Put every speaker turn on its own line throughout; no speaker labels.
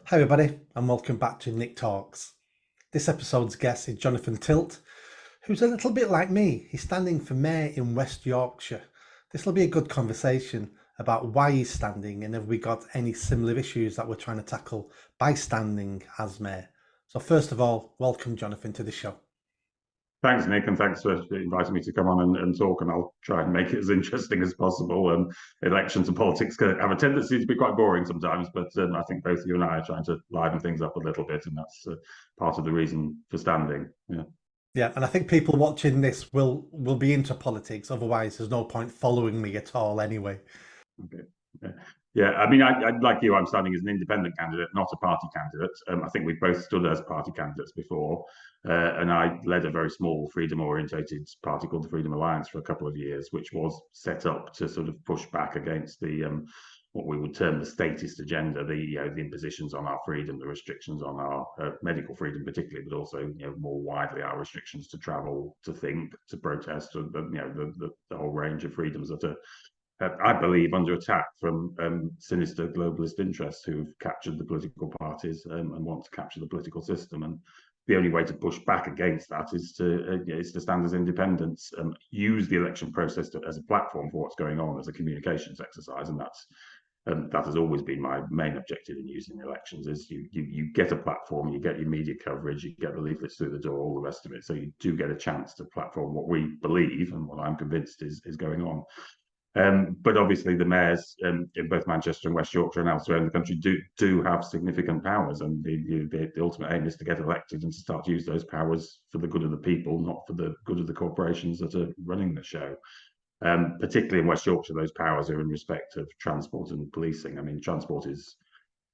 Hi everybody and welcome back to Nick Talks. This episode's guest is Jonathan Tilt, who's a little bit like me. He's standing for Mayor in West Yorkshire. This will be a good conversation about why he's standing and have we got any similar issues that we're trying to tackle by standing as Mayor. So first of all, welcome Jonathan to the show.
Thanks, Nick, and thanks for inviting me to come on and talk. And I'll try and make it as interesting as possible. Elections and politics have a tendency to be quite boring sometimes, but I think both you and I are trying to liven things up a little bit, and that's part of the reason for standing. Yeah.
Yeah, and I think people watching this will be into politics, otherwise there's no point following me at all anyway.
Okay. Yeah. Yeah, I mean, like you, I'm standing as an independent candidate, not a party candidate. I think we've both stood as party candidates before, and I led a very small freedom-orientated party called the Freedom Alliance for a couple of years, which was set up to sort of push back against the what we would term the statist agenda, the impositions on our freedom, the restrictions on our medical freedom, particularly, but also more widely our restrictions to travel, to think, to protest, the whole range of freedoms that are I believe, under attack from sinister globalist interests who've captured the political parties and want to capture the political system. And the only way to push back against that is to stand as independents, use the election process as a platform for what's going on, as a communications exercise, and that has always been my main objective in using elections. Is you get a platform, you get your media coverage, you get the leaflets through the door, all the rest of it. So you do get a chance to platform what we believe and what I'm convinced is going on. But obviously, the mayors in both Manchester and West Yorkshire and elsewhere in the country do have significant powers, and the ultimate aim is to get elected and to start to use those powers for the good of the people, not for the good of the corporations that are running the show. Particularly in West Yorkshire, those powers are in respect of transport and policing. I mean, transport is,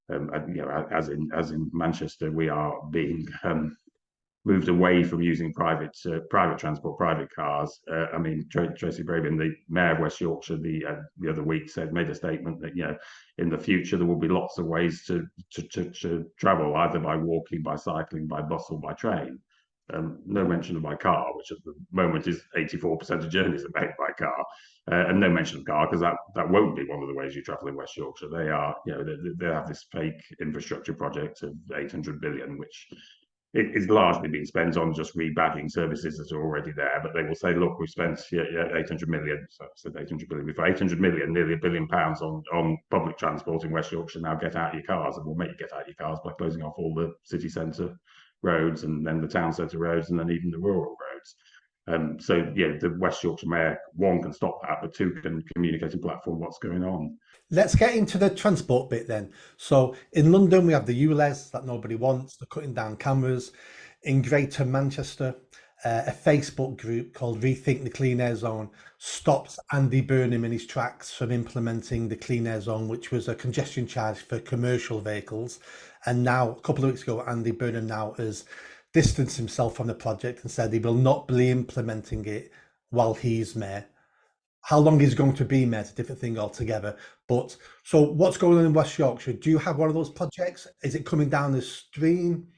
as in Manchester, we are being moved away from using private transport, private cars. I mean, Tracy Brabin, the Mayor of West Yorkshire, the other week made a statement that in the future there will be lots of ways to travel, either by walking, by cycling, by bus, or by train. No mention of by car, which at the moment is 84% of journeys are made by car, and no mention of car because that won't be one of the ways you travel in West Yorkshire. They are, they have this fake infrastructure project of 800 billion, which it is largely being spent on just rebagging services that are already there. But they will say, look, we've spent 800 million, so I said 800 billion before, 800 million, nearly £1 billion on public transport in West Yorkshire. Now get out your cars, and we'll make you get out your cars by closing off all the city centre roads and then the town centre roads and then even the rural roads. The West Yorkshire Mayor, one, can stop that, but two, can communicate and platform what's going on.
Let's get into the transport bit then. So in London, we have the ULEZ that nobody wants, they're cutting down cameras. In Greater Manchester, a Facebook group called Rethink the Clean Air Zone stopped Andy Burnham in his tracks from implementing the Clean Air Zone, which was a congestion charge for commercial vehicles. And now, a couple of weeks ago, Andy Burnham now has distanced himself from the project and said he will not be implementing it while he's mayor. How long he's going to be mayor is a different thing altogether. But so what's going on in West Yorkshire? Do you have one of those projects? Is it coming down the stream?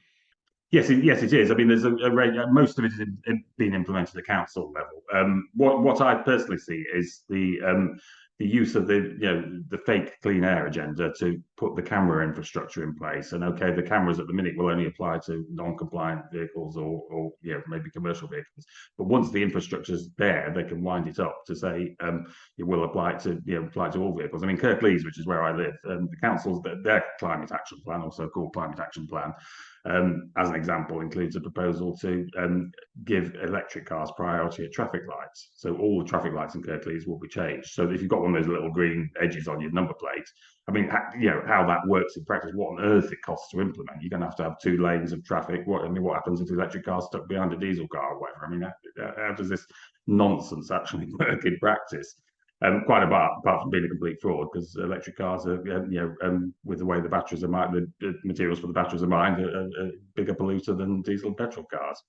Yes, it is. I mean, there's a range. Most of it is being implemented at council level. What I personally see is the use of the fake clean air agenda to put the camera infrastructure in place. And okay, the cameras at the minute will only apply to non-compliant vehicles or maybe commercial vehicles. But once the infrastructure's there, they can wind it up to say it will apply to all vehicles. I mean, Kirklees, which is where I live, the council's their climate action plan, also called climate action plan, as an example, includes a proposal to give electric cars priority at traffic lights. So all the traffic lights in Kirklees will be changed. So if you've got one of those little green edges on your number plate, I mean, how that works in practice, what on earth it costs to implement. You're going to have 2 lanes of traffic. What happens if the electric car's stuck behind a diesel car or whatever? I mean, how does this nonsense actually work in practice? Quite apart from being a complete fraud, because electric cars are, with the way the batteries are mined, the materials for the batteries are mined, a bigger polluter than diesel and petrol cars.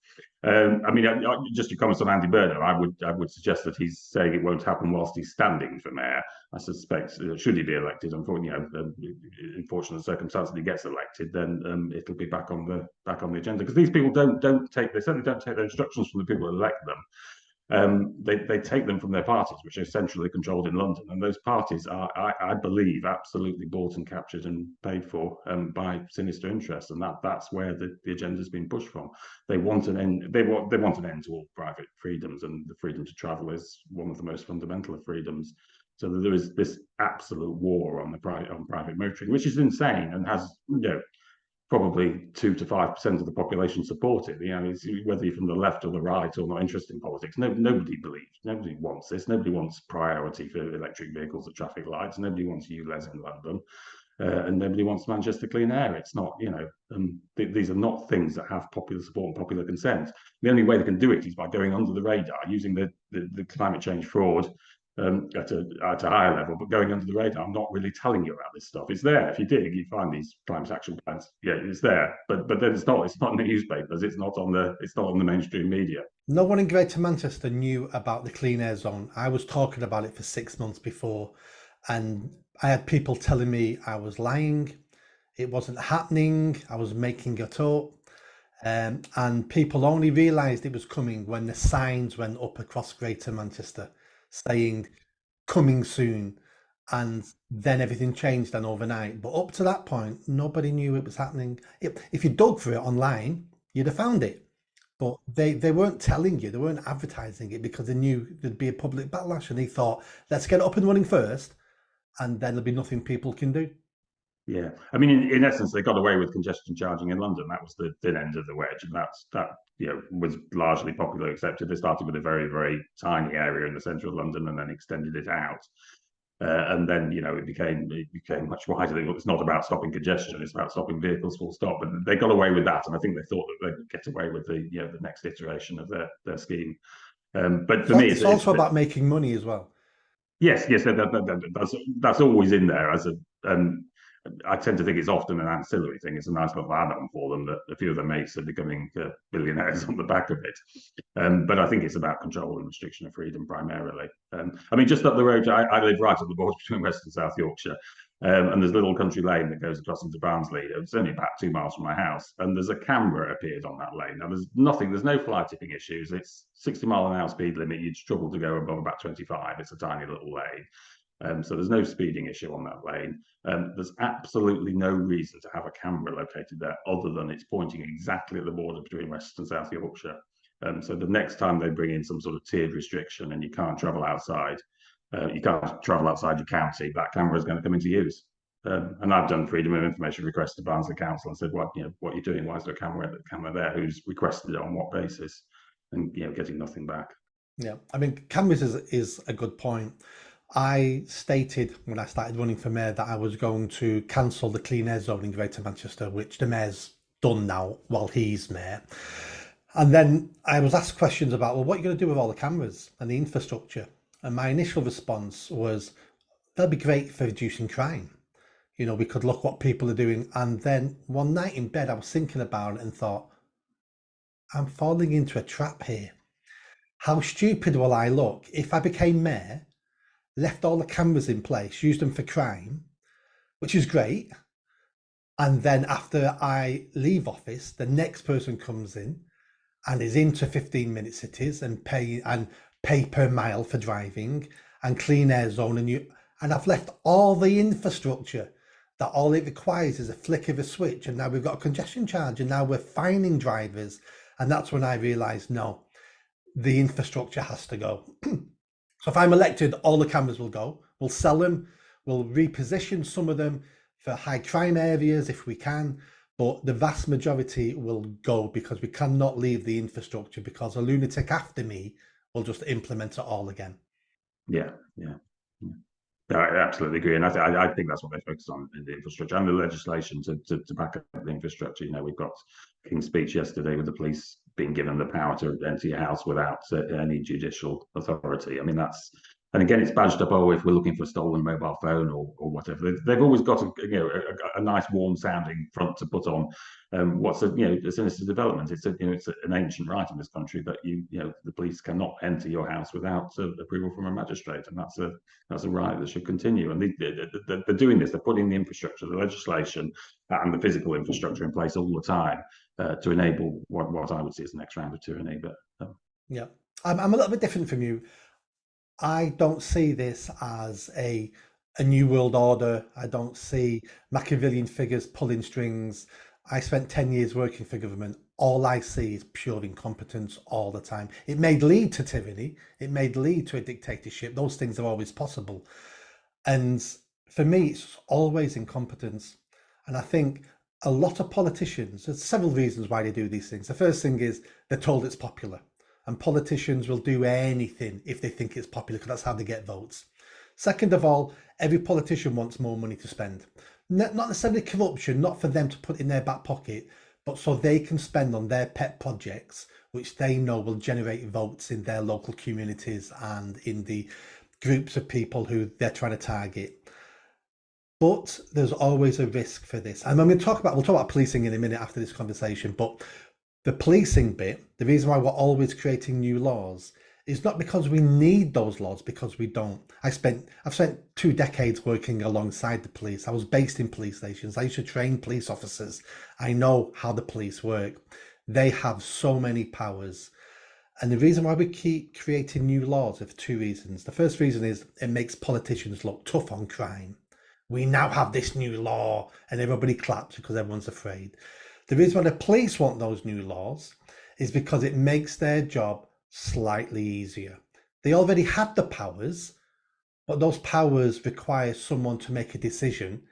I mean, just your comments on Andy Burnham, I would suggest that he's saying it won't happen whilst he's standing for mayor. I suspect should he be elected, in fortunate circumstances, he gets elected, then it'll be back on the agenda, because these people they certainly don't take the instructions from the people who elect them. they take them from their parties, which are centrally controlled in London, and those parties are, I believe, absolutely bought and captured and paid for by sinister interests, and that's where the agenda's been pushed from. They want an end. They want an end to all private freedoms, and the freedom to travel is one of the most fundamental of freedoms. So there is this absolute war on private motoring, which is insane and has, probably 2 to 5% of the population support it. It's, whether you're from the left or the right or not interested in politics, nobody believes, nobody wants this. Nobody wants priority for electric vehicles at traffic lights. Nobody wants ULEZ in London. And nobody wants Manchester clean air. It's not, these are not things that have popular support and popular consent. The only way they can do it is by going under the radar, using the climate change fraud at a higher level, but going under the radar, I'm not really telling you about this stuff. It's there. If you dig, you find these climate action plans. Yeah, it's there, but then it's not in the newspapers. It's not on the mainstream media.
No one in Greater Manchester knew about the clean air zone. I was talking about it for 6 months before, and I had people telling me I was lying. It wasn't happening. I was making it up. And people only realised it was coming when the signs went up across Greater Manchester saying coming soon, and then everything changed then overnight. But up to that point, nobody knew it was happening. If you dug for it online, you'd have found it. But they weren't telling you, they weren't advertising it, because they knew there'd be a public backlash, and they thought, let's get it up and running first, and then there'll be nothing people can do.
Yeah, I mean, in essence, they got away with congestion charging in London. That was the thin end of the wedge, and that was largely popularly accepted. They started with a very, very tiny area in the centre of London, and then extended it out. And then it became much wider. It's not about stopping congestion; it's about stopping vehicles full stop. But they got away with that, and I think they thought that they'd get away with the next iteration of their scheme. But for me,
it's also about making money as well.
Yes, that's always in there as a. I tend to think it's often an ancillary thing. It's a nice little add-on for them that a few of their mates are becoming billionaires on the back of it. But I think it's about control and restriction of freedom primarily. I mean, just up the road, I live right at the border between West and South Yorkshire. And there's a little country lane that goes across into Barnsley. It's only about 2 miles from my house, and there's a camera appeared on that lane. Now there's no fly tipping issues. It's 60-mile-an-hour speed limit. You'd struggle to go above about 25. It's a tiny little lane. So there's no speeding issue on that lane. There's absolutely no reason to have a camera located there other than it's pointing exactly at the border between West and South Yorkshire. So the next time they bring in some sort of tiered restriction and you can't travel outside your county, that camera is going to come into use. And I've done freedom of information requests to Barnsley Council and said, what are you doing? Why is there a camera there? Who's requested it on what basis? And getting nothing back.
Yeah, I mean, cameras is a good point. I stated when I started running for mayor that I was going to cancel the clean air zone in Greater Manchester, which the mayor's done now while he's mayor. And then I was asked questions about, well, what are you going to do with all the cameras and the infrastructure? And my initial response was, they'll be great for reducing crime. We could look what people are doing. And then one night in bed, I was thinking about it and thought, I'm falling into a trap here. How stupid will I look if I became mayor, left all the cameras in place, used them for crime, which is great. And then after I leave office, the next person comes in and is into 15-minute cities and pay per mile for driving and clean air zone, and I've left all the infrastructure that all it requires is a flick of a switch, and now we've got a congestion charge, and now we're fining drivers. And that's when I realised, no, the infrastructure has to go. So if I'm elected, all the cameras will go. We'll sell them. We'll reposition some of them for high crime areas if we can. But the vast majority will go, because we cannot leave the infrastructure, because a lunatic after me will just implement it all again.
Yeah. No, I absolutely agree, and I think that's what they focus on in the infrastructure and the legislation to back up the infrastructure. We've got King's Speech yesterday with the police being given the power to enter your house without any judicial authority. I mean, and again, it's badged up. Oh, if we're looking for a stolen mobile phone or whatever, they've always got a nice warm sounding front to put on. What's a sinister development? It's an ancient right in this country that the police cannot enter your house without approval from a magistrate, and that's a right that should continue. And they're doing this. They're putting the infrastructure, the legislation, and the physical infrastructure in place all the time to enable what I would see as the next round of tyranny. But
yeah. I'm a little bit different from you. I don't see this as a new world order. I don't see Machiavellian figures pulling strings. I spent 10 years working for government. All I see is pure incompetence all the time. It may lead to tyranny, it may lead to a dictatorship. Those things are always possible. And for me, it's always incompetence. And I think a lot of politicians, there's several reasons why they do these things. The first thing is they're told it's popular. And politicians will do anything if they think it's popular because that's how they get votes. Second of all, every politician wants more money to spend. Not necessarily corruption, not for them to put in their back pocket, but so they can spend on their pet projects, which they know will generate votes in their local communities and in the groups of people who they're trying to target. But there's always a risk for this. And we'll talk about policing in a minute after this conversation, but the policing bit, the reason why we're always creating new laws is not because we need those laws, because we don't. I've spent 2 decades working alongside the police. I was based in police stations. I used to train police officers. I know how the police work. They have so many powers. And the reason why we keep creating new laws are for two reasons. The first reason is it makes politicians look tough on crime. We now have this new law, and everybody claps because everyone's afraid. The reason why the police want those new laws is because it makes their job slightly easier. They already have the powers, but those powers require someone to make a decision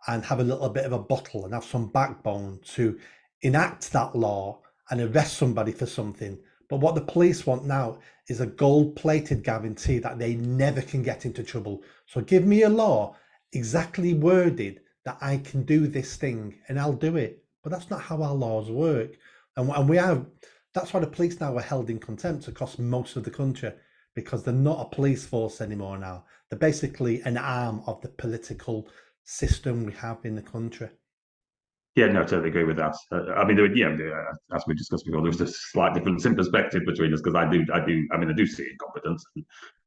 and have a little bit of a bottle and have some backbone to enact that law and arrest somebody for something. But what the police want now is a gold-plated guarantee that they never can get into trouble. So give me a law exactly worded that I can do this thing and I'll do it. But that's not how our laws work. And that's why the police now are held in contempt across most of the country, because they're not a police force anymore now. They're basically an arm of the political system we have in the country.
Yeah, no, I totally agree with that. I mean, as we discussed before, there was a slight difference in perspective between us because I do see incompetence,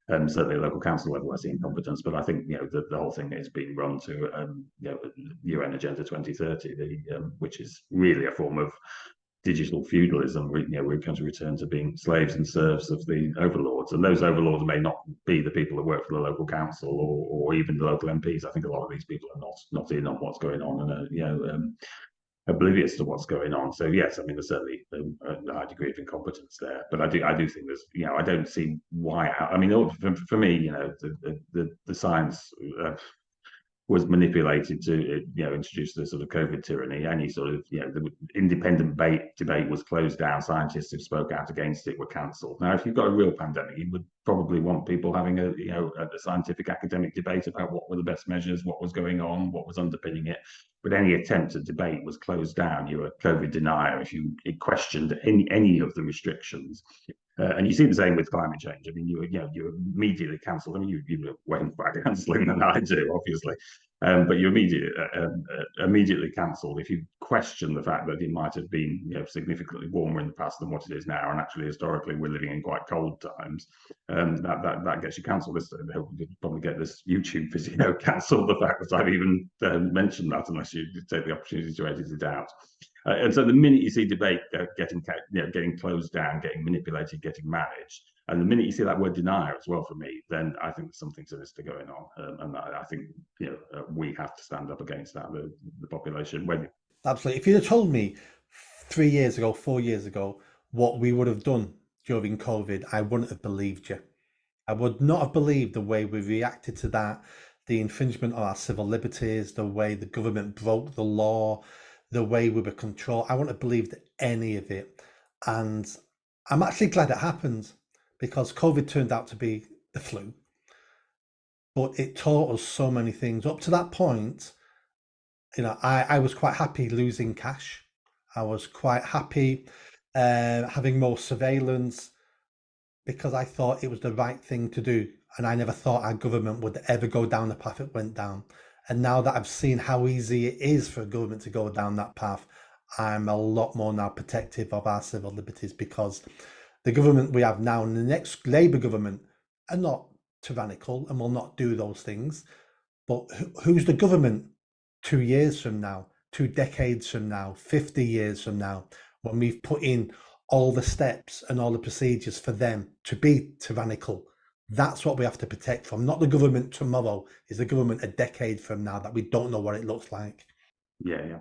and certainly at local council level, I see incompetence. But I think the whole thing is being run to UN Agenda 2030, which is really a form of digital feudalism. We're going to return to being slaves and serfs of the overlords, and those overlords may not be the people that work for the local council or even the local MPs. I think a lot of these people are not in on what's going on, and oblivious to what's going on. So yes, I mean there's certainly a high degree of incompetence there, but I do think there's I don't see why. I mean for me the science was manipulated to introduce the sort of COVID tyranny. Any sort of the independent debate was closed down. Scientists who spoke out against it were cancelled. Now, if you've got a real pandemic, you would probably want people having a scientific academic debate about what were the best measures, what was going on, what was underpinning it. But any attempt at debate was closed down. You were a COVID denier if you questioned any of the restrictions. And you see the same with climate change. I mean, you immediately cancel. I mean, you were way more cancelling than I do, obviously, but you immediately cancelled if you question the fact that it might have been significantly warmer in the past than what it is now, and actually historically we're living in quite cold times. That gets you cancelled. They'll probably get this YouTube video cancelled. The fact that I've even mentioned that, unless you take the opportunity to edit it out. And so the minute you see debate getting closed down, getting manipulated, getting managed, and the minute you see that word denier as well, for me, then I think there's something sinister going on, and I think we have to stand up against that. The population.
Absolutely. If you'd have told me 3 years ago, 4 years ago, what we would have done during COVID, I wouldn't have believed you. I would not have believed the way we reacted to that, the infringement of our civil liberties, the way the government broke the law, the way we were controlled. I wouldn't have believed any of it. And I'm actually glad it happened, because COVID turned out to be the flu, but it taught us so many things. Up to that point, I was quite happy losing cash. I was quite happy having more surveillance, because I thought it was the right thing to do. And I never thought our government would ever go down the path it went down. And now that I've seen how easy it is for a government to go down that path, I'm a lot more now protective of our civil liberties, because the government we have now and the next Labour government are not tyrannical and will not do those things. But who's the government 2 years from now, 2 decades from now, 50 years from now, when we've put in all the steps and all the procedures for them to be tyrannical. That's what we have to protect from, not the government tomorrow. Is the government a decade from now that we don't know what it looks like.
Yeah, yeah.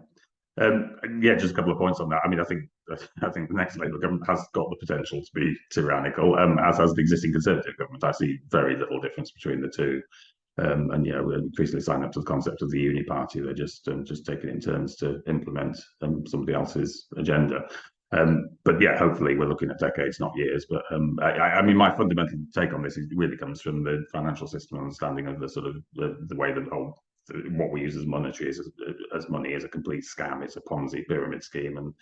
Yeah, just a couple of points on that. I mean, I think the next Labour government has got the potential to be tyrannical, as has the existing Conservative government. I see very little difference between the two. And yeah, we're increasingly signing up to the concept of the uni party. They're just taking it in turns to implement somebody else's agenda. But yeah, hopefully we're looking at decades, not years. But I mean, my fundamental take on this really comes from the financial system understanding of the sort of the way that what we use as monetary as money is a complete scam. It's a Ponzi pyramid scheme, and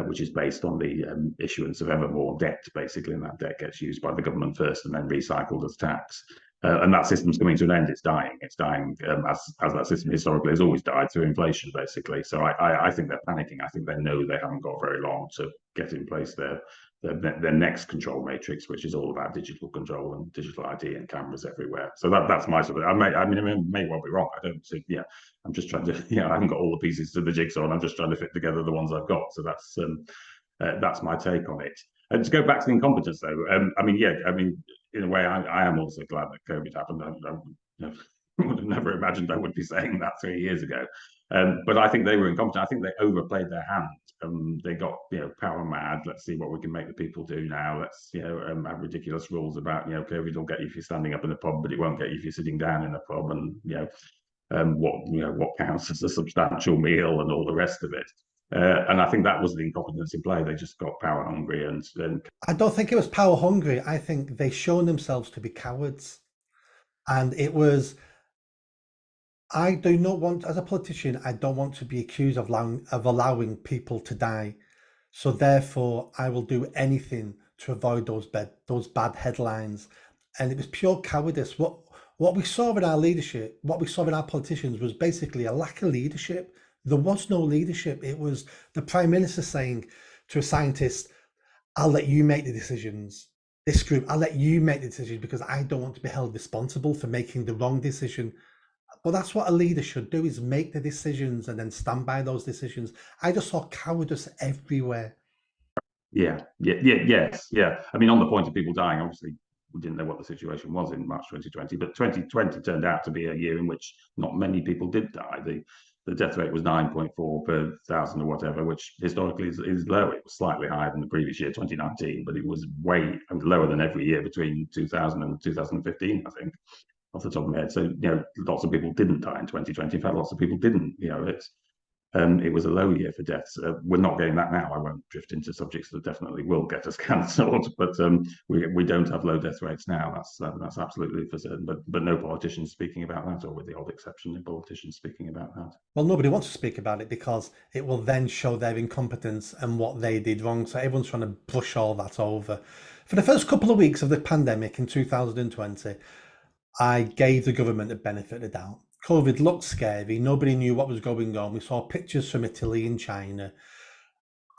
which is based on the issuance of ever more debt, basically, and that debt gets used by the government first and then recycled as tax. And that system's coming to an end. It's dying. It's dying as that system historically has always died through inflation, basically. So I think they're panicking. I think they know they haven't got very long to get in place their next control matrix, which is all about digital control and digital ID and cameras everywhere. So that's my sort of. I may well be wrong. I don't. Yeah, I'm just trying to. I haven't got all the pieces to the jigsaw, and I'm just trying to fit together the ones I've got. So that's my take on it. And to go back to the incompetence, though, in a way, I am also glad that COVID happened. I would have never imagined I would be saying that 3 years ago. But I think they were incompetent. I think they overplayed their hand. They got power mad. Let's see what we can make the people do now. Let's have ridiculous rules about COVID will get you if you're standing up in a pub, but it won't get you if you're sitting down in a pub, and what counts as a substantial meal and all the rest of it. And I think that was the incompetence in play. They just got power hungry, and
I don't think it was power hungry. I think they shown themselves to be cowards, and it was. I do not want, as a politician, I don't want to be accused of allowing people to die. So therefore, I will do anything to avoid those bad headlines. And it was pure cowardice. What we saw in our leadership, what we saw in our politicians, was basically a lack of leadership. There was no leadership. It was the Prime Minister saying to a scientist, "I'll let you make the decisions. This group, I'll let you make the decisions because I don't want to be held responsible for making the wrong decision." But that's what a leader should do, is make the decisions and then stand by those decisions. I just saw cowardice everywhere.
Yes. I mean, on the point of people dying, obviously, we didn't know what the situation was in March 2020, but 2020 turned out to be a year in which not many people did die. The death rate was 9.4 per thousand or whatever, which historically is low. It was slightly higher than the previous year, 2019, but it was way lower than every year between 2000 and 2015, I think, off the top of my head. So, lots of people didn't die in 2020. In fact, lots of people didn't. It was a low year for deaths. We're not getting that now. I won't drift into subjects that definitely will get us cancelled, but we don't have low death rates now. That's absolutely for certain. But no politicians speaking about that, or with the odd exception, no politicians speaking about that.
Well, nobody wants to speak about it because it will then show their incompetence and what they did wrong. So everyone's trying to brush all that over. For the first couple of weeks of the pandemic in 2020, I gave the government the benefit of the doubt. COVID looked scary. Nobody knew what was going on. We saw pictures from Italy and China.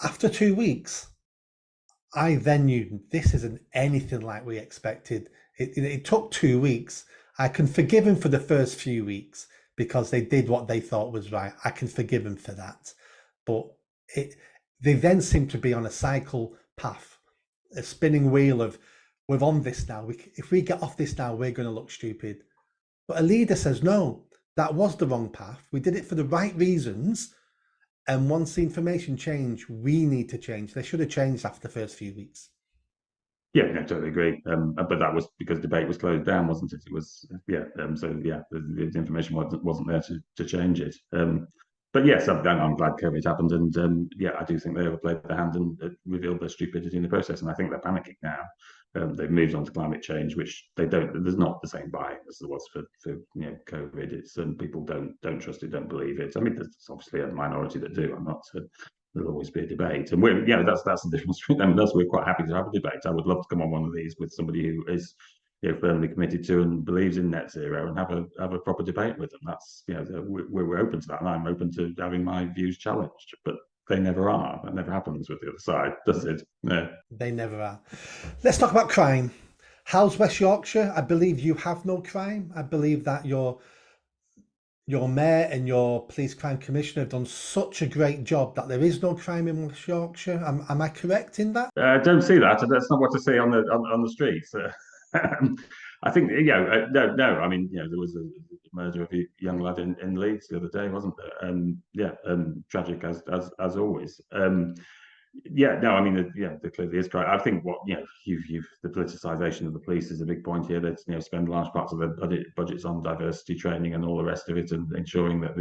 After 2 weeks, I then knew this isn't anything like we expected. It took 2 weeks. I can forgive them for the first few weeks because they did what they thought was right. I can forgive them for that. But they then seem to be on a cycle path, a spinning wheel of, we're on this now. If we get off this now, we're going to look stupid. But a leader says, no, that was the wrong path. We did it for the right reasons. And once the information changed, we need to change. They should have changed after the first few weeks.
Yeah, I totally agree. But that was because debate was closed down, wasn't it? It was, the information wasn't there to change it. But yes, I'm glad COVID happened, and I do think they overplayed their hand and revealed their stupidity in the process. And I think they're panicking now. They've moved on to climate change, which they don't. There's not the same buy as there was for COVID. It's people don't trust it, don't believe it. I mean, there's obviously a minority that do. I'm not. There'll always be a debate, and that's the difference between them and us. We're quite happy to have a debate. I would love to come on one of these with somebody who is firmly committed to and believes in net zero, and have a proper debate with them. That's we're open to that, and I'm open to having my views challenged. But they never are. That never happens with the other side, does it? No.
They never are. Let's talk about crime. How's West Yorkshire? I believe you have no crime. I believe that your your mayor and your police crime commissioner have done such a great job that there is no crime in West Yorkshire. Am I correct in that?
Don't see that. That's not what to see on the streets. I think no. I mean, there was a murder of a young lad in Leeds the other day, wasn't there? Tragic as always. Yeah, no, I mean, there clearly is crime. I think you've the politicization of the police is a big point here. That spend large parts of their budgets on diversity training and all the rest of it, and ensuring that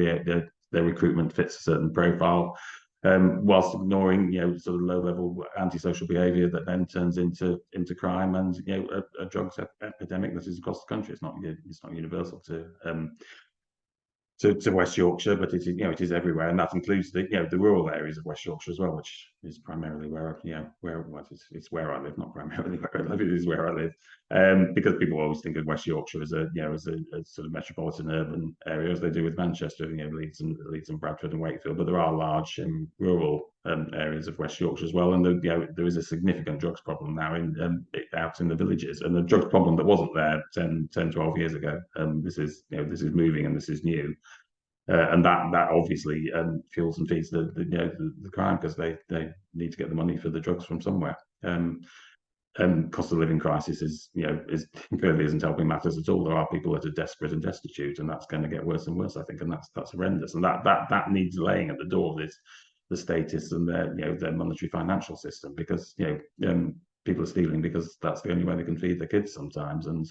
their recruitment fits a certain profile, whilst ignoring sort of low level antisocial behaviour that then turns into crime and a drugs epidemic that is across the country. It's not universal to West Yorkshire, but it is everywhere, and that includes the rural areas of West Yorkshire as well, which is primarily it's where I live, not primarily where I live. It is where I live, because people always think of West Yorkshire as a sort of metropolitan urban area, as they do with Manchester, Leeds and Bradford and Wakefield. But there are large rural areas of West Yorkshire as well, and there is a significant drugs problem now out in the villages, and the drugs problem that wasn't there 10, 12 years ago. This is moving, and this is new. And that obviously fuels and feeds the crime, because they need to get the money for the drugs from somewhere. Cost of living crisis is clearly isn't helping matters at all. There are people that are desperate and destitute, and that's going to get worse and worse, I think, and that's horrendous. And that needs laying at the door of the status and their monetary financial system, because people are stealing because that's the only way they can feed their kids sometimes, and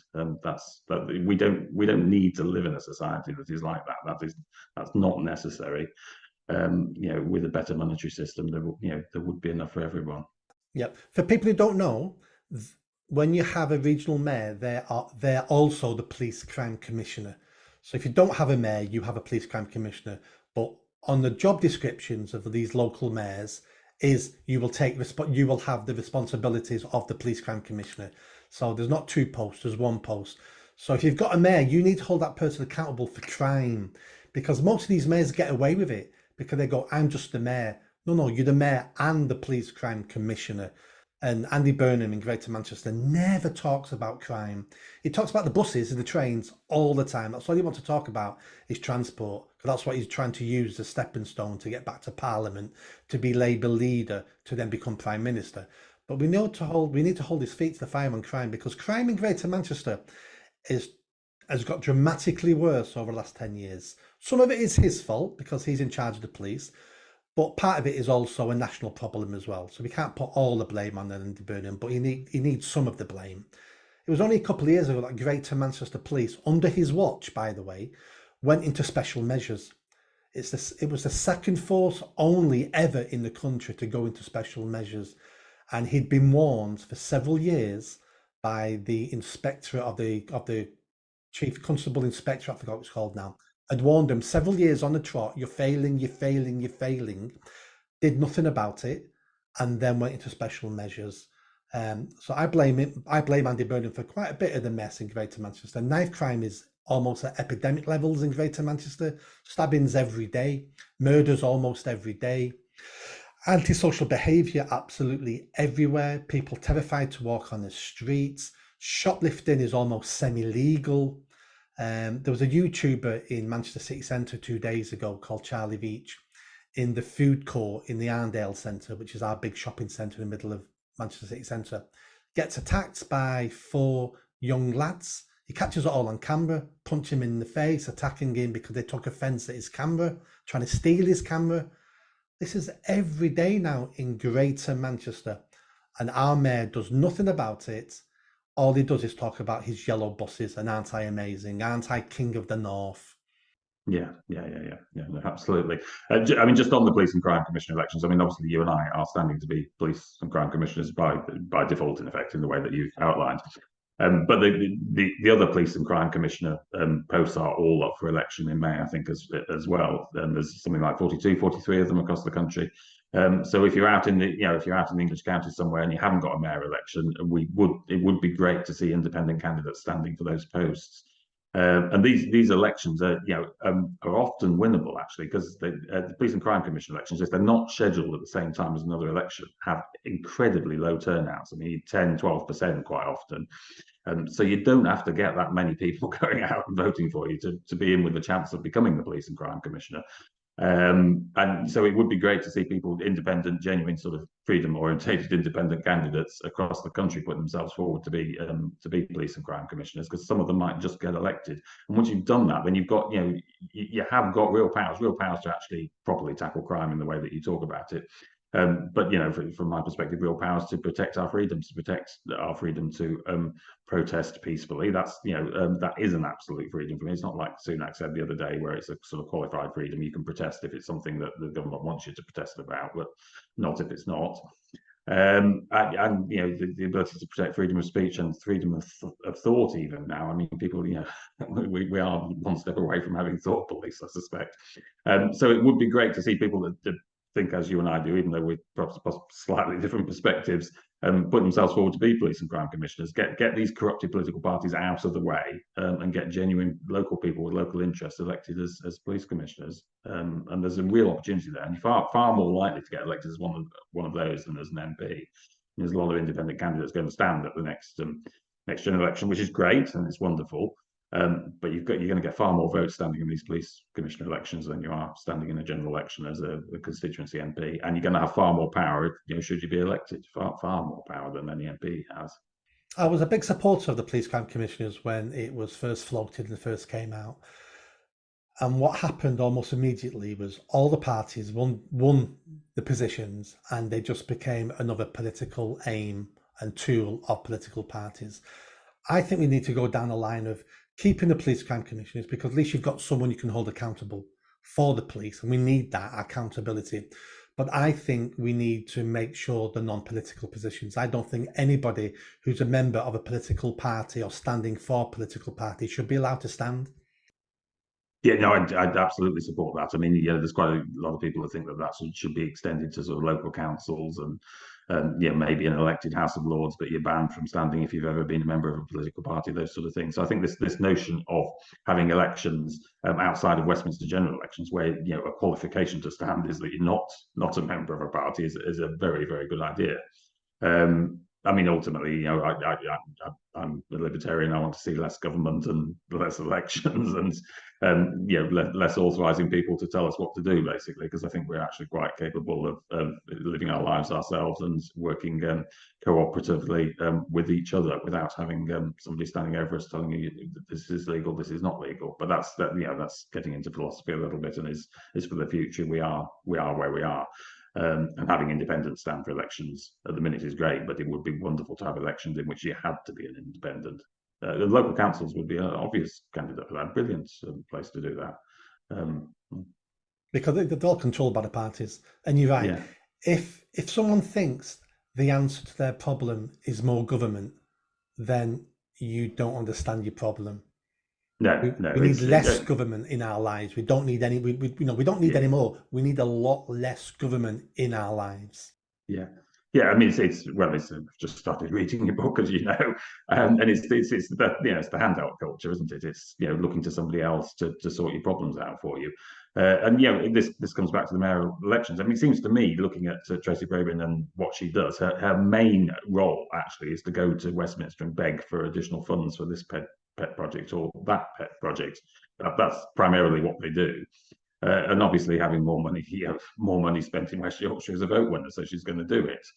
we don't need to live in a society that is like that. That's not necessary. With a better monetary system, there would be enough for everyone.
Yep. For people who don't know, when you have a regional mayor, they're also the police crime commissioner. So if you don't have a mayor, you have a police crime commissioner. But on the job descriptions of these local mayors, you will have the responsibilities of the police crime commissioner. So there's not two posts, there's one post. So if you've got a mayor, you need to hold that person accountable for crime, because most of these mayors get away with it because they go, I'm just the mayor. No, you're the mayor and the police crime commissioner. And Andy Burnham in Greater Manchester never talks about crime. He talks about the buses and the trains all the time. That's all he wants to talk about is transport, because that's what he's trying to use as a stepping stone to get back to Parliament, to be Labour leader, to then become Prime Minister. But we need to hold his feet to the fire on crime, because crime in Greater Manchester has got dramatically worse over the last 10 years. Some of it is his fault because he's in charge of the police, but part of it is also a national problem as well. So we can't put all the blame on Andy Burnham, but he needs some of the blame. It was only a couple of years ago that Greater Manchester Police, under his watch, by the way, went into special measures. It was the second force only ever in the country to go into special measures. And he'd been warned for several years by the inspector of the Chief Constable Inspector, I forgot what it's called now, had warned him several years on the trot, you're failing, did nothing about it, and then went into special measures. So I blame Andy Burnham for quite a bit of the mess in Greater Manchester. Knife crime is almost at epidemic levels in Greater Manchester. Stabbings every day, murders almost every day. Antisocial behaviour absolutely everywhere. People terrified to walk on the streets. Shoplifting is almost semi-legal. There was a YouTuber in Manchester City Centre 2 days ago called Charlie Veach, in the food court in the Arndale Centre, which is our big shopping centre in the middle of Manchester City Centre, gets attacked by 4 young lads. He catches it all on camera, punch him in the face, attacking him because they took offence at his camera, trying to steal his camera. This is every day now in Greater Manchester, and our mayor does nothing about it. All he does is talk about his yellow buses and aren't I amazing? Aren't I king of the north?
Yeah, no, absolutely. I mean, just on the police and crime commissioner elections, I mean, obviously you and I are standing to be police and crime commissioners by default, in effect, in the way that you've outlined. But the other police and crime commissioner posts are all up for election in May, I think, as well. And there's something like 43 of them across the country. So if you're out in the English counties somewhere and you haven't got a mayor election, it would be great to see independent candidates standing for those posts. And these elections are often winnable actually, because the Police and Crime Commission elections, if they're not scheduled at the same time as another election, have incredibly low turnouts. I mean, 10-12% quite often. So you don't have to get that many people going out and voting for you to be in with a chance of becoming the Police and Crime Commissioner. And so it would be great to see people, independent, genuine sort of freedom-orientated independent candidates across the country put themselves forward to be police and crime commissioners, because some of them might just get elected. And once you've done that, then you've got, you have got real powers to actually properly tackle crime in the way that you talk about it. But from my perspective, real powers to protect our freedoms, to protect our freedom to protest peacefully. That's that is an absolute freedom for me. It's not like Sunak said the other day, where it's a sort of qualified freedom. You can protest if it's something that the government wants you to protest about, but not if it's not. And the ability to protect freedom of speech and freedom of thought even now. I mean, people, we are one step away from having thought police, I suspect. So it would be great to see people that think as you and I do, even though we're perhaps slightly different perspectives, put themselves forward to be police and crime commissioners, get these corrupted political parties out of the way, and get genuine local people with local interests elected as police commissioners. And there's a real opportunity there, and you're far more likely to get elected as one of those than as an MP. There's a lot of independent candidates going to stand at the next general election, which is great and it's wonderful. But you're going to get far more votes standing in these police commissioner elections than you are standing in a general election as a constituency MP, and you're going to have far more power, should you be elected, far more power than any MP has.
I was a big supporter of the police crime commissioners when it was first floated and first came out. And what happened almost immediately was all the parties won the positions, and they just became another political aim and tool of political parties. I think we need to go down the line of keeping the police crime commissioners, because at least you've got someone you can hold accountable for the police, and we need that accountability. But I think we need to make sure the non-political positions. I don't think anybody who's a member of a political party or standing for a political party should be allowed to stand.
Yeah, no, I'd absolutely support that. I mean, there's quite a lot of people who think that should be extended to sort of local councils and maybe an elected House of Lords, but you're banned from standing if you've ever been a member of a political party, those sort of things. So I think this notion of having elections outside of Westminster general elections, where a qualification to stand is that you're not a member of a party, is a very, very good idea. I mean, ultimately, I'm a libertarian. I want to see less government and less elections, and less authorising people to tell us what to do, basically, because I think we're actually quite capable of living our lives ourselves and working cooperatively with each other without having somebody standing over us telling you this is legal, this is not legal. But that's getting into philosophy a little bit, and is for the future. We are where we are. And having independents stand for elections at the minute is great, but it would be wonderful to have elections in which you had to be an independent. The local councils would be an obvious candidate for that. Brilliant place to do that.
Because they're all controlled by the parties. And you're right. Yeah. If someone thinks the answer to their problem is more government, then you don't understand your problem.
No,
we need less government in our lives. We don't need any. We don't need any more. We need a lot less government in our lives.
Yeah. I mean, it's I've just started reading your book, as you know, and it's the handout culture, isn't it? It's looking to somebody else to sort your problems out for you, and this comes back to the mayoral elections. I mean, it seems to me, looking at Tracy Brabin and what she does, her main role actually is to go to Westminster and beg for additional funds for this pet project or that pet project. That's primarily what they do. And obviously, having more money spent in West Yorkshire is a vote winner, so she's going to do it.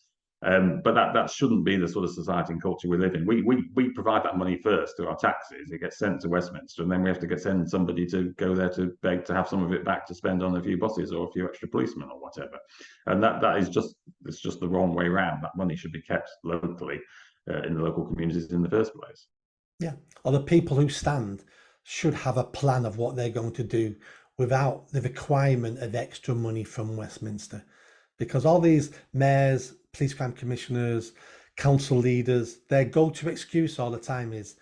But that shouldn't be the sort of society and culture we live in. We provide that money first through our taxes. It gets sent to Westminster, and then we have to send somebody to go there to beg to have some of it back to spend on a few buses or a few extra policemen or whatever. And that is just the wrong way around. That money should be kept locally in the local communities in the first place.
Yeah, or the people who stand should have a plan of what they're going to do without the requirement of extra money from Westminster, because all these mayors, police crime commissioners, council leaders, their go-to excuse all the time is,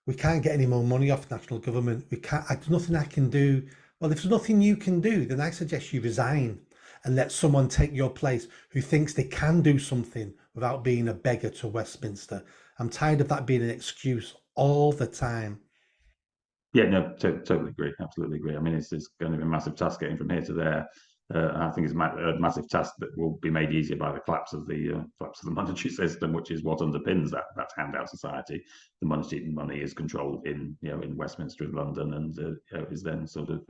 we can't get any more money off national government. There's nothing I can do. Well, if there's nothing you can do, then I suggest you resign and let someone take your place who thinks they can do something without being a beggar to Westminster. I'm tired of that being an excuse all the time.
Yeah, no, totally agree. Absolutely agree. I mean, it's going to be a massive task getting from here to there. I think it's a massive task that will be made easier by the collapse of the monetary system, which is what underpins that handout society. The money is controlled in Westminster and London, and is then sort of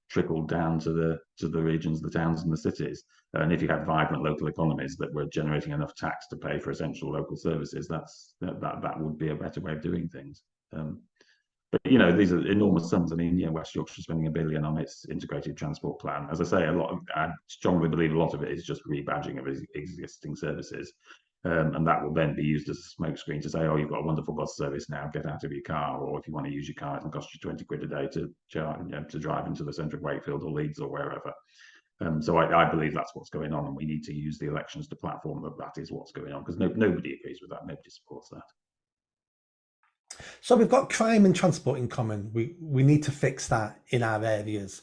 trickled down to the regions, the towns, and the cities. And if you had vibrant local economies that were generating enough tax to pay for essential local services, that would be a better way of doing things. But these are enormous sums. I mean, West Yorkshire spending £1 billion on its integrated transport plan. As I say, I strongly believe a lot of it is just rebadging of existing services, and that will then be used as a smokescreen to say, "Oh, you've got a wonderful bus service now. Get out of your car, or if you want to use your car, it'll cost you 20 quid a day to drive into the centre of Wakefield or Leeds or wherever." So I believe that's what's going on, and we need to use the elections to platform that is what's going on, because nobody agrees with that. Nobody supports that.
So we've got crime and transport in common. We need to fix that in our areas.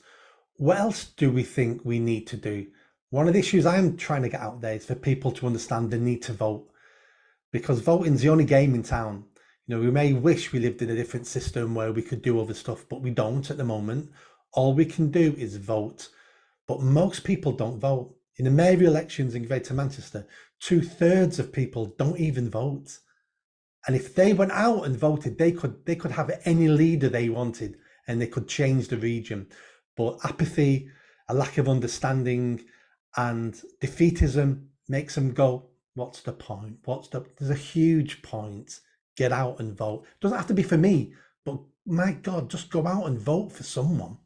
What else do we think we need to do? One of the issues I'm trying to get out there is for people to understand the need to vote, because voting's the only game in town. We may wish we lived in a different system where we could do other stuff, but we don't at the moment. All we can do is vote. But most people don't vote. In the mayoral elections in Greater Manchester, 2/3 of people don't even vote. And if they went out and voted, they could have any leader they wanted, and they could change the region. But apathy, a lack of understanding, and defeatism makes them go, "What's the point? There's a huge point. Get out and vote. It doesn't have to be for me, but my God, just go out and vote for someone."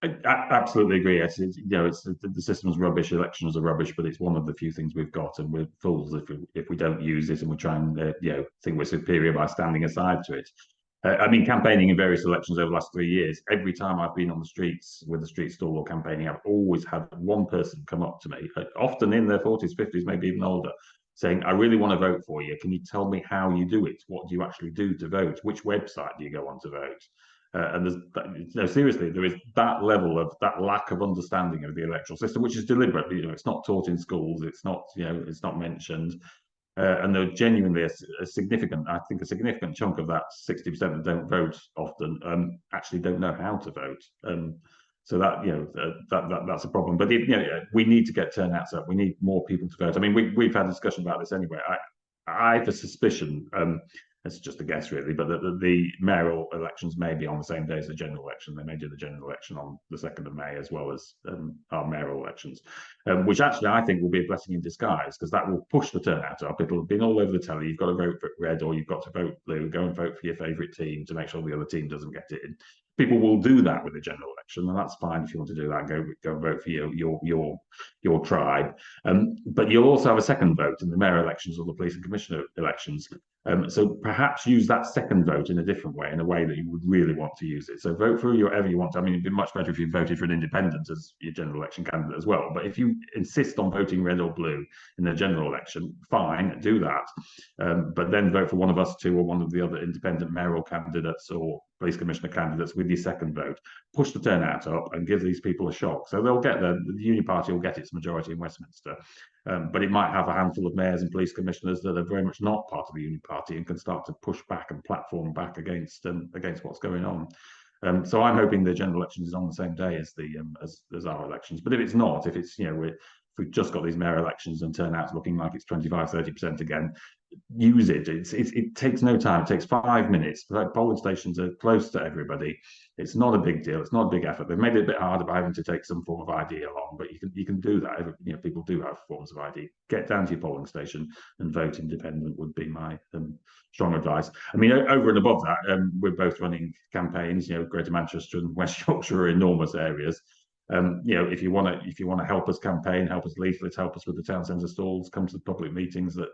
I absolutely agree. It's the system's rubbish. Elections are rubbish, but it's one of the few things we've got, and we're fools if we don't use it, and we try and think we're superior by standing aside to it. I mean, campaigning in various elections over the last 3 years, every time I've been on the streets with a street stall or campaigning, I've always had one person come up to me, often in their 40s, 50s, maybe even older, saying, "I really want to vote for you. Can you tell me how you do it? What do you actually do to vote? Which website do you go on to vote?" And seriously, there is that level of that lack of understanding of the electoral system, which is deliberate. It's not taught in schools. It's not mentioned. And there genuinely a significant chunk of that 60% that don't vote often actually don't know how to vote. So that's a problem. But we need to get turnouts up. We need more people to vote. I mean, we've had a discussion about this anyway. I have a suspicion. It's just a guess, really, but the mayoral elections may be on the same day as the general election. They may do the general election on the 2nd of May as well as our mayoral elections, which actually I think will be a blessing in disguise, because that will push the turnout up. It'll have been all over the telly. You've got to vote for red or you've got to vote blue. Go and vote for your favourite team to make sure the other team doesn't get in. People will do that with the general election, and that's fine if you want to do that. Go vote for your tribe. But you'll also have a second vote in the mayor elections or the police and commissioner elections. So perhaps use that second vote in a different way, in a way that you would really want to use it. So vote for whoever you want. I mean, it'd be much better if you voted for an independent as your general election candidate as well. But if you insist on voting red or blue in the general election, fine, do that. But then vote for one of us two or one of the other independent mayoral candidates or police commissioner candidates with your second vote. Push the turnout up and give these people a shock. So they'll get the Uni Party will get its majority in Westminster. But it might have a handful of mayors and police commissioners that are very much not part of the Uni Party and can start to push back and platform back against what's going on. So I'm hoping the general elections is on the same day as as our elections. But if it's not, if we've just got these mayor elections and turnouts looking like it's 25-30% again, use it. It takes no time. It takes 5 minutes. Polling stations are close to everybody. It's not a big deal. It's not a big effort. They've made it a bit harder by having to take some form of ID along, but you can do that. People do have forms of ID. Get down to your polling station and vote independent would be my strong advice. I mean, over and above that, we're both running campaigns. Greater Manchester and West Yorkshire are enormous areas. If you want to help us campaign, help us leaflet, help us with the town centre stalls, come to the public meetings that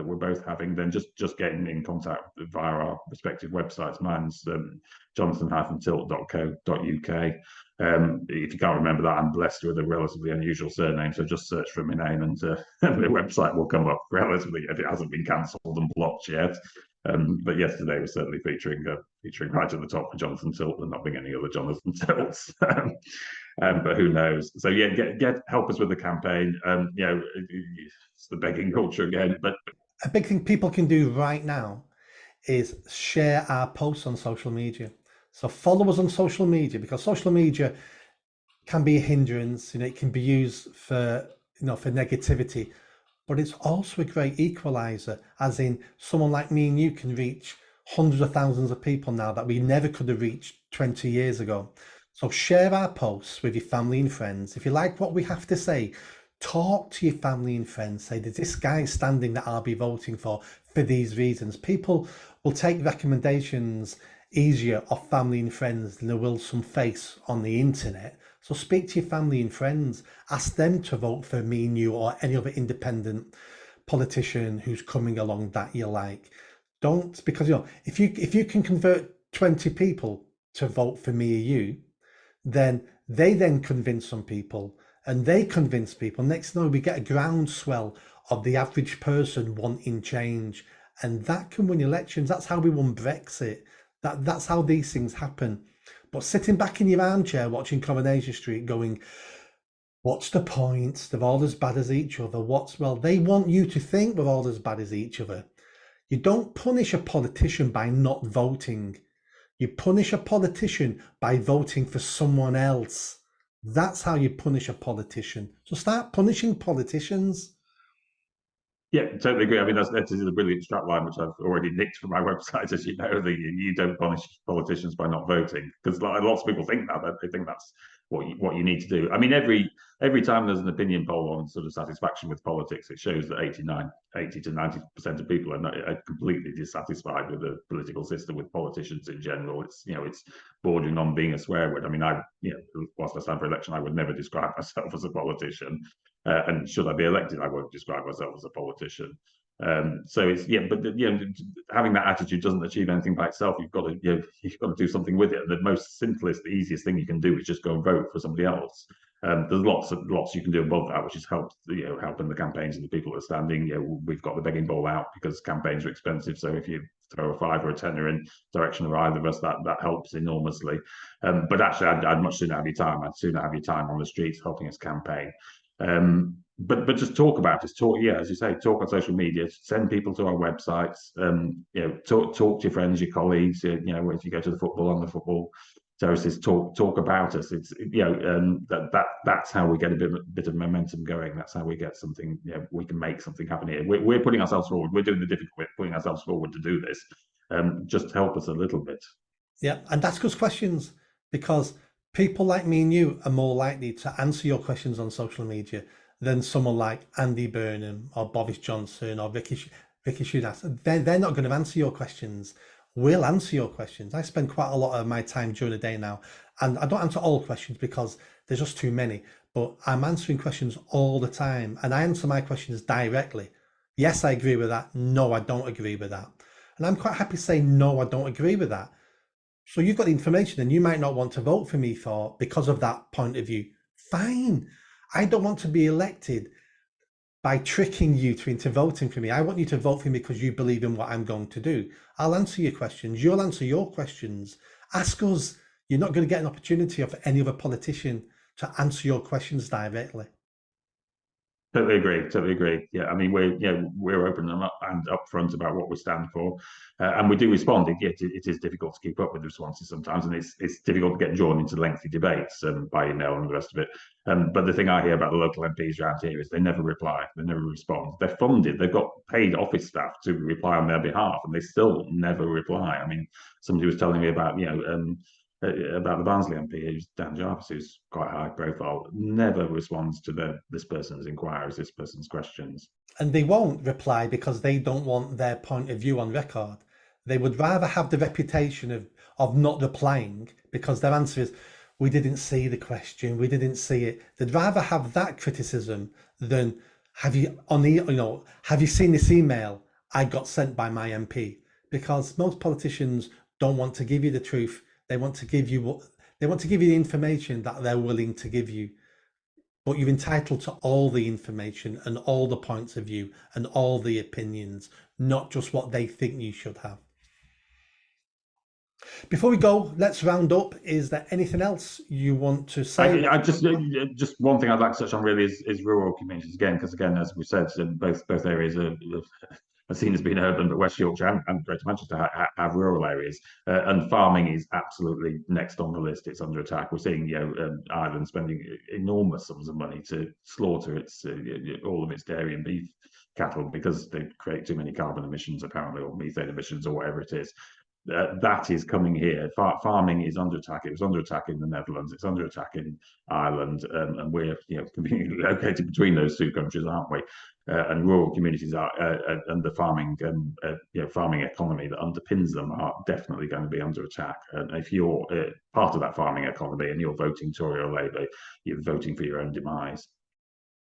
we're both having, then just get in contact via our respective websites. Mine's jonathan-tilt.co.uk. If you can't remember that, I'm blessed with a relatively unusual surname, so just search for my name and the website will come up relatively, if it hasn't been cancelled and blocked yet. But yesterday was certainly featuring right at the top for Jonathan Tilt, and not being any other Jonathan Tilts. But who knows? So get help us with the campaign. It's the begging culture again. But
a big thing people can do right now is share our posts on social media. So follow us on social media, because social media can be a hindrance. It can be used for for negativity, but it's also a great equalizer, as in someone like me and you can reach hundreds of thousands of people now that we never could have reached 20 years ago. So share our posts with your family and friends. If you like what we have to say, talk to your family and friends. Say, there's this guy standing that I'll be voting for these reasons. People will take recommendations easier off family and friends than there will some face on the internet. So speak to your family and friends, ask them to vote for me and you or any other independent politician who's coming along that you like. Don't, because if you can convert 20 people to vote for me or you, then they then convince some people and they convince people. Next thing you know, we get a groundswell of the average person wanting change, and that can win elections. That's how we won Brexit. That's how these things happen. But sitting back in your armchair watching Coronation Street going, what's the point? They're all as bad as each other. Well, they want you to think we're all as bad as each other. You don't punish a politician by not voting. You punish a politician by voting for someone else. That's how you punish a politician. So start punishing politicians.
Yeah, totally agree. I mean, that is a brilliant strap line, which I've already nicked from my website, as you know. You don't punish politicians by not voting, because lots of people think that they think that's what you need to do. I mean, every time there's an opinion poll on sort of satisfaction with politics, it shows that 80 to 90% of people are completely dissatisfied with the political system, with politicians in general. It's bordering on being a swear word. I mean, whilst I stand for election, I would never describe myself as a politician. And should I be elected, I won't describe myself as a politician. So it's but having that attitude doesn't achieve anything by itself. You've got to do something with it. And the most simplest, the easiest thing you can do is just go and vote for somebody else. There's lots you can do above that, which is helping the campaigns of the people that are standing. We've got the begging bowl out because campaigns are expensive. So if you throw a $5 or a $10 in direction of either of us, that helps enormously. But actually, I'd much sooner have your time. I'd sooner have your time on the streets helping us campaign. But just talk about it. Talk, as you say, talk on social media. Send people to our websites. Talk to your friends, your colleagues. If you go to the football on the football terraces, talk about us. It's that's how we get a bit of momentum going. That's how we get something. We can make something happen here. We're putting ourselves forward. We're doing the difficult bit, putting ourselves forward to do this. Just help us a little bit.
Yeah, and that's good questions, because people like me and you are more likely to answer your questions on social media than someone like Andy Burnham or Boris Johnson or Rishi Sunak. They're not going to answer your questions. We'll answer your questions. I spend quite a lot of my time during the day now, and I don't answer all questions because there's just too many, but I'm answering questions all the time, and I answer my questions directly. Yes, I agree with that. No, I don't agree with that. And I'm quite happy to say, no, I don't agree with that. So you've got the information and you might not want to vote for me because of that point of view. Fine. I don't want to be elected by tricking you into voting for me. I want you to vote for me because you believe in what I'm going to do. I'll answer your questions. You'll answer your questions. Ask us. You're not going to get an opportunity of any other politician to answer your questions directly.
Totally agree. Yeah, I mean, we're open and upfront about what we stand for, and we do respond. It is difficult to keep up with the responses sometimes, and it's difficult to get drawn into lengthy debates by email and the rest of it. But the thing I hear about the local MPs around here is they never reply, they never respond. They're funded, they've got paid office staff to reply on their behalf, and they still never reply. I mean, somebody was telling me about about the Barnsley MP, who's Dan Jarvis, who's quite high profile, never responds to this person's inquiries, this person's questions.
And they won't reply because they don't want their point of view on record. They would rather have the reputation of not replying because their answer is, we didn't see the question, we didn't see it. They'd rather have that criticism than have you seen this email I got sent by my MP? Because most politicians don't want to give you the truth. They want to give you the information that they're willing to give you. But you're entitled to all the information and all the points of view and all the opinions, not just what they think you should have. Before we go, let's round up. Is there anything else you want to say?
I just one thing I'd like to touch on really is rural communities again, because again, as we said, both areas are as seen as being urban, but West Yorkshire and Greater Manchester have rural areas, and farming is absolutely next on the list. It's under attack. We're seeing, Ireland spending enormous sums of money to slaughter its all of its dairy and beef cattle because they create too many carbon emissions, apparently, or methane emissions, or whatever it is. That is coming here. Farming is under attack. It was under attack in the Netherlands. It's under attack in Ireland, and we're conveniently located between those two countries, aren't we? And rural communities are, and the farming farming economy that underpins them are definitely going to be under attack. And if you're part of that farming economy and you're voting Tory or Labour, you're voting for your own demise.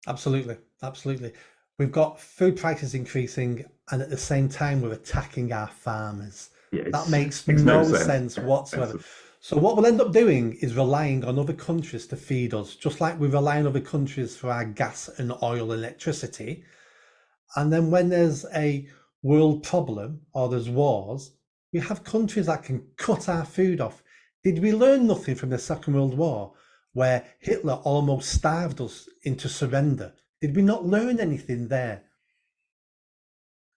Absolutely, absolutely. We've got food prices increasing, and at the same time, we're attacking our farmers.
Yeah,
that makes no sense whatsoever. So what we'll end up doing is relying on other countries to feed us, just like we rely on other countries for our gas and oil and electricity. And then when there's a world problem or there's wars, we have countries that can cut our food off. Did we learn nothing from the Second World War, where Hitler almost starved us into surrender? Did we not learn anything there?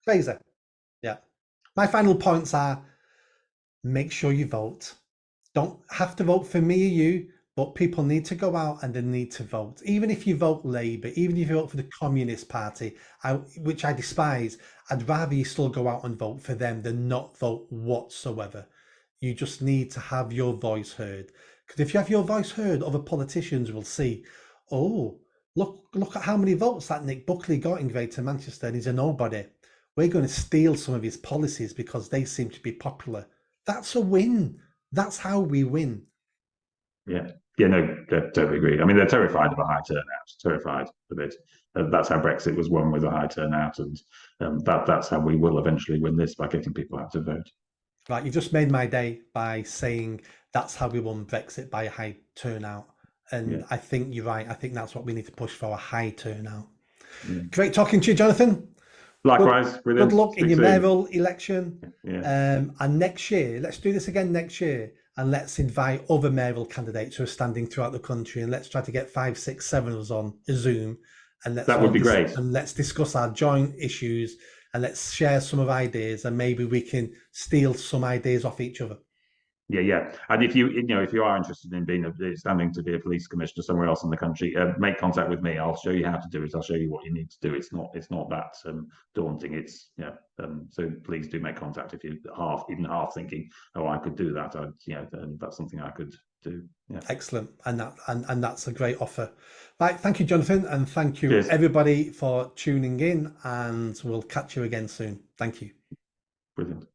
Crazy. Yeah. My final points are: make sure you vote. Don't have to vote for me or you, but people need to go out and they need to vote. Even if you vote Labour, even if you vote for the Communist Party, which I despise, I'd rather you still go out and vote for them than not vote whatsoever. You just need to have your voice heard. Because if you have your voice heard, other politicians will see, oh, look at how many votes that Nick Buckley got in Greater Manchester, and he's a nobody. We're going to steal some of his policies because they seem to be popular. That's a win. That's how we win.
Yeah, no, totally agree. I mean, they're terrified of a high turnout, terrified of it. That's how Brexit was won, with a high turnout, and that's how we will eventually win this, by getting people out to vote.
Right, you just made my day by saying that's how we won Brexit, by a high turnout. And I think you're right. I think that's what we need to push for, a high turnout. Great talking to you, Jonathan.
Likewise.
Good luck in your mayoral election.
Yeah.
And next year, let's do this again next year. And let's invite other mayoral candidates who are standing throughout the country, and let's try to get 5, 6, 7 of us on a Zoom, and
that would be great.
And let's discuss our joint issues, and let's share some of ideas, and maybe we can steal some ideas off each other.
Yeah. And if you are interested in standing to be a police commissioner somewhere else in the country, make contact with me. I'll show you how to do it. I'll show you what you need to do. It's not that daunting. So please do make contact if you're even half thinking, oh, I could do that. That's something I could do. Yeah.
Excellent, and that's a great offer. Right, thank you, Jonathan, and thank you everybody for tuning in, and we'll catch you again soon. Thank you.
Brilliant.